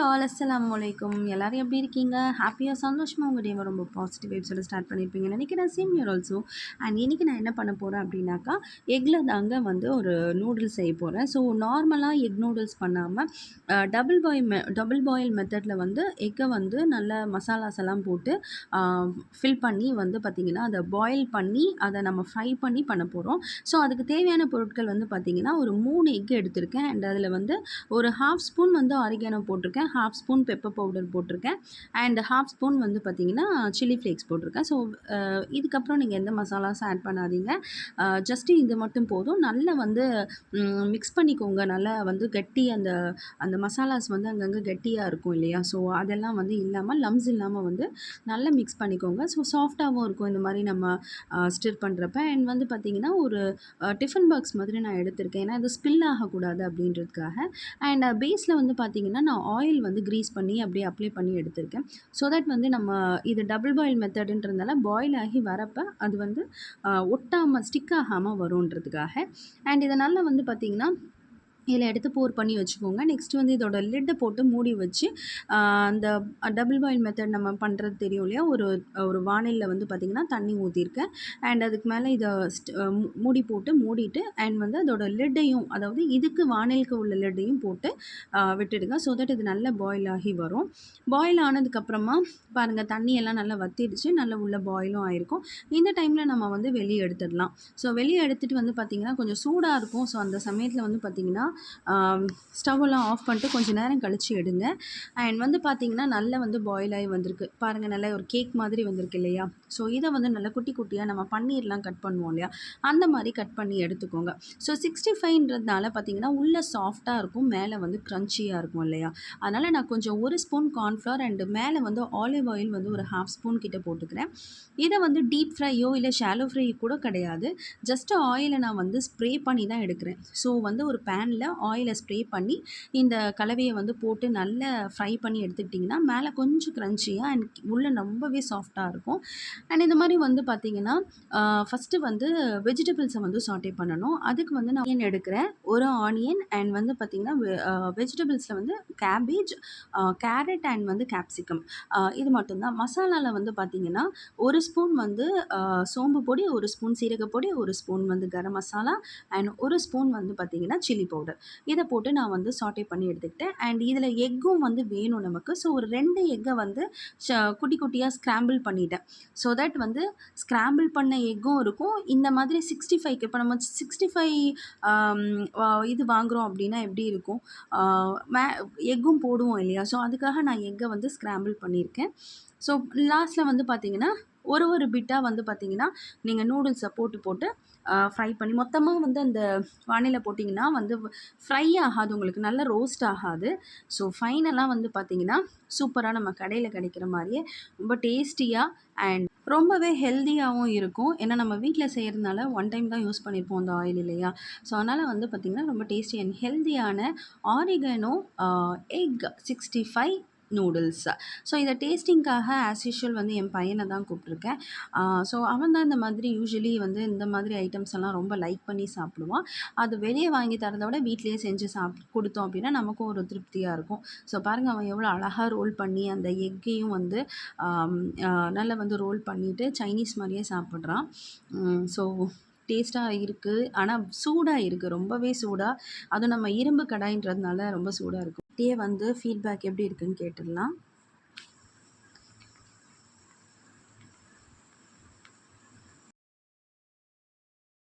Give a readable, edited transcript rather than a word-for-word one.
All அஸ்ஸலாமு அலைக்கும். எல்லாரும் எப்படி இருக்கீங்க? ஹாப்பியாக சந்தோஷமாக உங்கள் டேவை ரொம்ப பாசிட்டிவ் வைப்ஸோட ஸ்டார்ட் பண்ணியிருப்பீங்கன்னு நினைக்கிறேன். Same your also. அண்ட் இன்றைக்கி நான் என்ன பண்ண போகிறேன் அப்படின்னாக்கா, எக்கில் தாங்க வந்து ஒரு நூடுல்ஸ் செய்ய போகிறேன். ஸோ நார்மலாக எக் நூடுல்ஸ் பண்ணாமல் டபுள் பாயில் மெத்தடில் வந்து எக்கை வந்து நல்ல மசாலாஸ் எல்லாம் போட்டு ஃபில் பண்ணி வந்து பார்த்திங்கன்னா அதை பாயில் பண்ணி அதை நம்ம ஃப்ரை பண்ணி பண்ண போகிறோம். ஸோ அதுக்கு தேவையான பொருட்கள் வந்து பார்த்திங்கன்னா ஒரு 3 எக் எடுத்திருக்கேன். அண்ட் அதில் வந்து ஒரு ஹாஃப் ஸ்பூன் வந்து ஆரிகானோ போட்டிருக்கேன், ஹாஃப் ஸ்பூன் பெப்பர் பவுடர் போட்டிருக்கேன், அண்ட் ஹாஃப் ஸ்பூன் வந்து பார்த்திங்கன்னா சில்லி ஃப்ளேக்ஸ் போட்டிருக்கேன். ஸோ இதுக்கப்புறம் நீங்கள் எந்த மசாலாஸும் ஆட் பண்ணாதீங்க. ஜஸ்ட்டு இது மட்டும் போதும். நல்லா வந்து மிக்ஸ் பண்ணிக்கோங்க. நல்லா வந்து கட்டி அந்த அந்த மசாலாஸ் வந்து அங்கங்கே கெட்டியாக இருக்கும் இல்லையா? ஸோ அதெல்லாம் வந்து இல்லாமல் லம்ஸ் இல்லாமல் வந்து நல்லா மிக்ஸ் பண்ணிக்கோங்க. ஸோ சாஃப்டாகவும் இருக்கும் இந்த மாதிரி நம்ம ஸ்டிர் பண்ணுறப்ப. அண்ட் வந்து பார்த்திங்கன்னா ஒரு டிஃபன் பாக்ஸ் மாதிரி நான் எடுத்திருக்கேன். ஏன்னா அது ஸ்பில் ஆகக்கூடாது அப்படின்றதுக்காக. அண்ட் பேஸில் வந்து பார்த்திங்கன்னா நான் ஆயில் வந்து க்ரீஸ் பண்ணி அப்படியே அப்ளை பண்ணி எடுத்திருக்கேன். ஸோ தட் வந்து நம்ம இது டபுள் பாயில் மெத்தடுன்றதுனால பாயில் ஆகி வரப்போ அது வந்து ஒட்டாமல் ஸ்டிக் ஆகாமல் வருன்றதுக்காக. அண்ட் இதனால் வந்து பார்த்திங்கன்னா இதில் எடுத்து போர் பண்ணி வச்சுக்கோங்க. நெக்ஸ்ட் வந்து இதோட லிட்டை போட்டு மூடி வச்சு அந்த டபுள் பாயில் மெத்தட் நம்ம பண்ணுறது தெரியும் இல்லையா? ஒரு வானலில் வந்து பார்த்திங்கன்னா தண்ணி ஊற்றிருக்கேன். அண்ட் அதுக்கு மேலே இதை மூடி போட்டு மூடிட்டு அண்ட் வந்து அதோட லிட்டையும், அதாவது இதுக்கு வானலுக்கு உள்ள லிட்டையும் போட்டு விட்டுடுங்க. ஸோ தட் இது நல்லா பாயில் ஆகி வரும். பாயில் ஆனதுக்கப்புறமா பாருங்கள் தண்ணியெல்லாம் நல்லா வற்றிடுச்சு, நல்லா உள்ள பாயிலும் ஆகிருக்கும். இந்த டைமில் நம்ம வந்து வெளியே எடுத்துடலாம். ஸோ வெளியே எடுத்துகிட்டு வந்து பார்த்திங்கன்னா கொஞ்சம் சூடாக இருக்கும். ஸோ அந்த சமயத்தில் வந்து பார்த்திங்கன்னா ஸ்டவ்வெல்லாம் ஆஃப் பண்ணிட்டு கொஞ்சம் நேரம் கழித்து எடுங்க. அண்ட் வந்து பார்த்திங்கன்னா நல்லா வந்து பாயில் ஆகி வந்திருக்கு பாருங்கள். நல்லா ஒரு கேக் மாதிரி வந்திருக்கு இல்லையா? ஸோ இதை வந்து நல்லா குட்டி குட்டியாக நம்ம பன்னீர்லாம் கட் பண்ணுவோம் இல்லையா? அந்த மாதிரி கட் பண்ணி எடுத்துக்கோங்க. ஸோ 65ன்றதுனால பார்த்திங்கன்னா உள்ளே சாஃப்டாக இருக்கும், மேலே வந்து க்ரன்ச்சியாக இருக்கும் இல்லையா? அதனால் நான் கொஞ்சம் 1 ஸ்பூன் கார்ன்ஃப்ளவர் அண்டு மேலே வந்து ஆலிவ் ஆயில் வந்து ஒரு ஹாஃப் ஸ்பூன் கிட்ட போட்டுக்கிறேன். இதை வந்து டீப் ஃப்ரையோ இல்லை ஷாலோ ஃப்ரை கூட கிடையாது. ஜஸ்ட்டு ஆயிலை நான் வந்து ஸ்ப்ரே பண்ணி தான் எடுக்கிறேன். ஸோ வந்து ஒரு பேனில் ஆயிலை ஸ்ப்ரே பண்ணி இந்த கலவையை வந்து போட்டு நல்லா ஃப்ரை பண்ணி எடுத்துக்கிட்டிங்கன்னா மேலே கொஞ்சம் க்ரன்ச்சியாக அண்ட் உள்ளே ரொம்பவே சாஃப்டாக இருக்கும். அண்ட் இந்த மாதிரி வந்து பார்த்திங்கன்னா ஃபஸ்ட்டு வந்து வெஜிடபிள்ஸை வந்து சாட்டே பண்ணணும். அதுக்கு வந்து நான் ஆனியன் எடுக்கிறேன், ஒரு ஆனியன் அண்ட் வந்து பார்த்திங்கன்னா வெஜிடபிள்ஸில் வந்து கேபேஜ், கேரட் அண்ட் வந்து கேப்சிகம், இது மட்டும்தான். மசாலாவில் வந்து பார்த்திங்கன்னா ஒரு ஸ்பூன் வந்து சோம்பு பொடி, ஒரு ஸ்பூன் சீரகப்பொடி, ஒரு ஸ்பூன் வந்து கரம் மசாலா அண்ட் ஒரு ஸ்பூன் வந்து பார்த்திங்கன்னா சில்லி பவுடர். இதை போட்டு நான் வந்து சாட்டே பண்ணி எடுத்துக்கிட்டேன். அண்ட் இதில் எக்கும் வந்து வேணும் நமக்கு. ஸோ ஒரு 2 எக்கை வந்து குட்டி குட்டியாக ஸ்க்ராம்பிள் பண்ணிட்டேன். ஸோ தட் வந்து ஸ்க்ராம்பிள் பண்ண எக்கும் இருக்கும். இந்த மாதிரி 65க்கு இப்போ நம்ம 65 இது வாங்குகிறோம் அப்படின்னா எப்படி இருக்கும், எக்கும் போடுவோம் இல்லையா? ஸோ அதுக்காக நான் எக்கை வந்து ஸ்க்ராம்பிள் பண்ணியிருக்கேன். ஸோ லாஸ்ட்டில் வந்து பார்த்திங்கன்னா ஒரு பிட்டாக வந்து பார்த்திங்கன்னா நீங்கள் நூடுல்ஸை போட்டு ஃப்ரை பண்ணி மொத்தமாக வந்து அந்த வானிலை போட்டிங்கன்னா வந்து ஃப்ரை ஆகாது, உங்களுக்கு நல்ல ரோஸ்ட் ஆகாது. ஸோ ஃபைனலாக வந்து பார்த்திங்கன்னா சூப்பராக நம்ம கடையில் கிடைக்கிற மாதிரியே ரொம்ப டேஸ்டியாக அண்ட் ரொம்பவே ஹெல்த்தியாகவும் இருக்கும். ஏன்னா நம்ம வீட்டில் செய்கிறதுனால 1 டைம் தான் யூஸ் பண்ணியிருப்போம் அந்த ஆயில் இல்லையா? ஸோ அதனால் வந்து பார்த்திங்கன்னா ரொம்ப டேஸ்டி அண்ட் ஹெல்த்தியான ஆரிகானோ எக் 65 நூடுல்ஸ். ஸோ இதை டேஸ்டிங்காக ஆஸ் யூஷுவல் வந்து என் பையனை தான் கூப்பிட்ருக்கேன். ஸோ அவன் தான் இந்த மாதிரி யூஸ்வலி வந்து இந்த மாதிரி ஐட்டம்ஸ் எல்லாம் ரொம்ப லைக் பண்ணி சாப்பிடுவான். அது வெளியே வாங்கி தரதை விட வீட்டிலேயே செஞ்சு கொடுத்தோம் அப்படின்னா நமக்கும் ஒரு திருப்தியாக இருக்கும். ஸோ பாருங்கள் அவன் எவ்வளோ அழகாக ரோல் பண்ணி அந்த எக்கையும் வந்து நல்லா வந்து ரோல் பண்ணிவிட்டு சைனீஸ் மாதிரியே சாப்பிட்றான். ஸோ டேஸ்ட்டாக இருக்குது, ஆனால் சூடாக இருக்குது, ரொம்பவே சூடாக. அதுவும் நம்ம இரும்பு கடாயின்றதுனால ரொம்ப சூடாக இருக்கும். வந்து ஃபீட்பேக் எப்படி இருக்குன்னு கேட்டுடலாம்.